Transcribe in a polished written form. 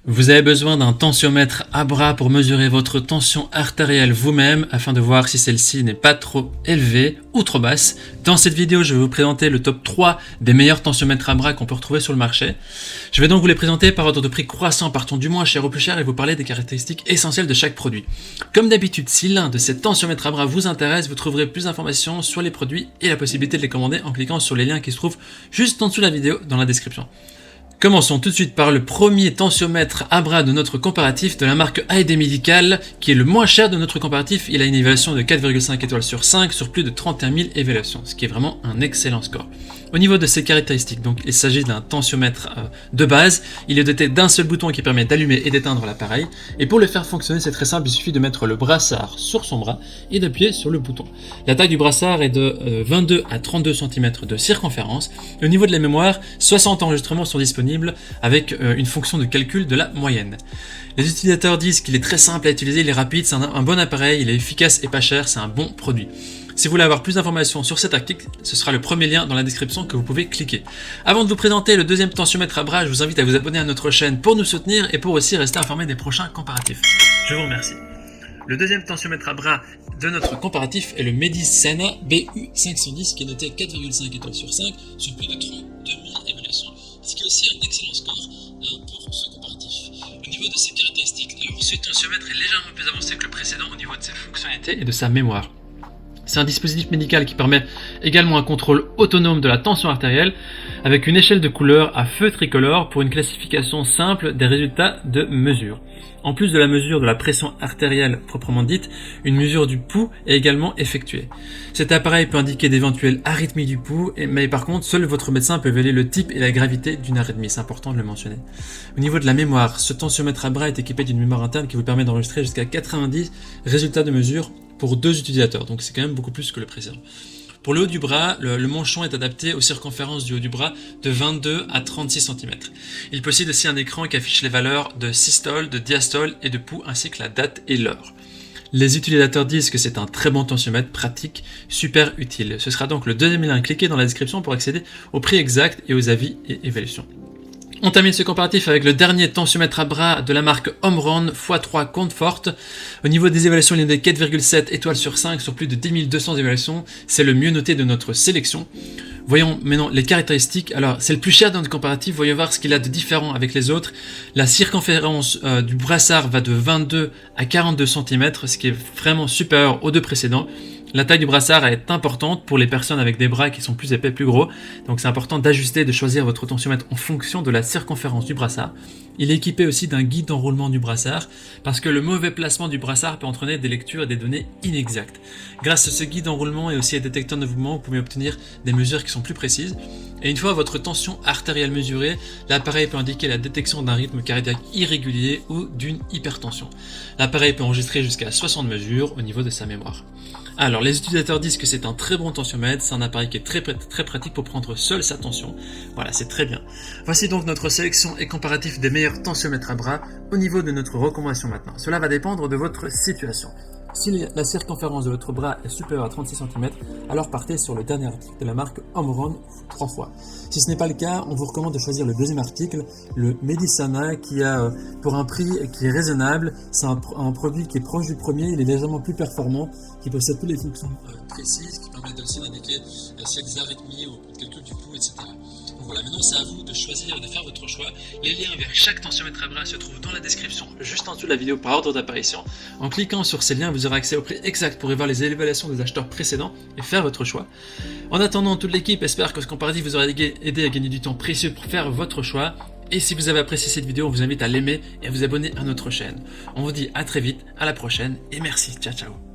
Vous avez besoin d'un tensiomètre à bras pour mesurer votre tension artérielle vous-même afin de voir si celle-ci n'est pas trop élevée ou trop basse. Dans cette vidéo, je vais vous présenter le top 3 des meilleurs tensiomètres à bras qu'on peut retrouver sur le marché. Je vais donc vous les présenter par ordre de prix croissant, partant du moins cher au plus cher et vous parler des caractéristiques essentielles de chaque produit. Comme d'habitude, si l'un de ces tensiomètres à bras vous intéresse, vous trouverez plus d'informations sur les produits et la possibilité de les commander en cliquant sur les liens qui se trouvent juste en dessous de la vidéo dans la description. Commençons tout de suite par le premier tensiomètre à bras de notre comparatif de la marque AED Medical, qui est le moins cher de notre comparatif. Il a une évaluation de 4,5 étoiles sur 5 sur plus de 31 000 évaluations, ce qui est vraiment un excellent score. Au niveau de ses caractéristiques, donc il s'agit d'un tensiomètre de base. Il est doté d'un seul bouton qui permet d'allumer et d'éteindre l'appareil. Et pour le faire fonctionner, c'est très simple, il suffit de mettre le brassard sur son bras et d'appuyer sur le bouton. La taille du brassard est de 22 à 32 cm de circonférence. Au niveau de la mémoire, 60 enregistrements sont disponibles avec une fonction de calcul de la moyenne. Les utilisateurs disent qu'il est très simple à utiliser, il est rapide, c'est un bon appareil, il est efficace et pas cher, c'est un bon produit. Si vous voulez avoir plus d'informations sur cet article, ce sera le premier lien dans la description que vous pouvez cliquer. Avant de vous présenter le deuxième tensiomètre à bras, je vous invite à vous abonner à notre chaîne pour nous soutenir et pour aussi rester informé des prochains comparatifs. Je vous remercie. Le deuxième tensiomètre à bras de notre comparatif est le Medisana BU510 qui est noté 4,5 étoiles sur 5 sur plus de 32 000 évaluations, ce qui est aussi un excellent score pour ce comparatif. Au niveau de ses caractéristiques, ce tensiomètre est légèrement plus avancé que le précédent au niveau de ses fonctionnalités et de sa mémoire. C'est un dispositif médical qui permet également un contrôle autonome de la tension artérielle avec une échelle de couleur à feu tricolore pour une classification simple des résultats de mesure. En plus de la mesure de la pression artérielle proprement dite, une mesure du pouls est également effectuée. Cet appareil peut indiquer d'éventuelles arythmies du pouls, mais par contre, seul votre médecin peut évaluer le type et la gravité d'une arythmie, c'est important de le mentionner. Au niveau de la mémoire, ce tensiomètre à bras est équipé d'une mémoire interne qui vous permet d'enregistrer jusqu'à 90 résultats de mesure pour 2 utilisateurs, donc c'est quand même beaucoup plus que le précédent. Pour le haut du bras, le manchon est adapté aux circonférences du haut du bras de 22 à 36 cm. Il possède aussi un écran qui affiche les valeurs de systole, de diastole et de pouls ainsi que la date et l'heure. Les utilisateurs disent que c'est un très bon tensiomètre pratique, super utile. Ce sera donc le deuxième lien cliqué dans la description pour accéder au prix exact et aux avis et évaluations. On termine ce comparatif avec le dernier tensiomètre à bras de la marque Omron x3 Comfort. Au niveau des évaluations, il est de 4,7 étoiles sur 5 sur plus de 10 200 évaluations. C'est le mieux noté de notre sélection. Voyons maintenant les caractéristiques. Alors, c'est le plus cher dans notre comparatif. Voyons voir ce qu'il a de différent avec les autres. La circonférence du brassard va de 22 à 42 cm, ce qui est vraiment supérieur aux deux précédents. La taille du brassard est importante pour les personnes avec des bras qui sont plus épais, plus gros. Donc c'est important d'ajuster et de choisir votre tensiomètre en fonction de la circonférence du brassard. Il est équipé aussi d'un guide d'enroulement du brassard parce que le mauvais placement du brassard peut entraîner des lectures et des données inexactes. Grâce à ce guide d'enroulement et aussi à détecteur de mouvement, vous pouvez obtenir des mesures qui sont plus précises. Et une fois votre tension artérielle mesurée, l'appareil peut indiquer la détection d'un rythme cardiaque irrégulier ou d'une hypertension. L'appareil peut enregistrer jusqu'à 60 mesures au niveau de sa mémoire. Alors, les utilisateurs disent que c'est un très bon tensiomètre, c'est un appareil qui est très pratique pour prendre seul sa tension. Voilà, c'est très bien. Voici donc notre sélection et comparatif des meilleurs tensiomètres à bras au niveau de notre recommandation maintenant. Cela va dépendre de votre situation. Si la circonférence de votre bras est supérieure à 36 cm, alors partez sur le dernier article de la marque Omron 3 fois. Si ce n'est pas le cas, on vous recommande de choisir le deuxième article, le Medisana, qui a pour un prix qui est raisonnable. C'est un produit qui est proche du premier, il est légèrement plus performant, qui possède toutes les fonctions précises, qui permettent aussi d'indiquer s'il y a des arythmies ou le calcul du pouls, etc. Donc voilà, maintenant c'est à vous de choisir et de faire votre choix. Les liens vers chaque tensiomètre à bras se trouvent dans la description, juste en dessous de la vidéo par ordre d'apparition. En cliquant sur ces liens, vous aurez accès au prix exact pour y voir les évaluations des acheteurs précédents et faire votre choix. En attendant, toute l'équipe espère que ce comparatif vous aura aidé à gagner du temps précieux pour faire votre choix. Et si vous avez apprécié cette vidéo, on vous invite à l'aimer et à vous abonner à notre chaîne. On vous dit à très vite, à la prochaine et merci, ciao ciao.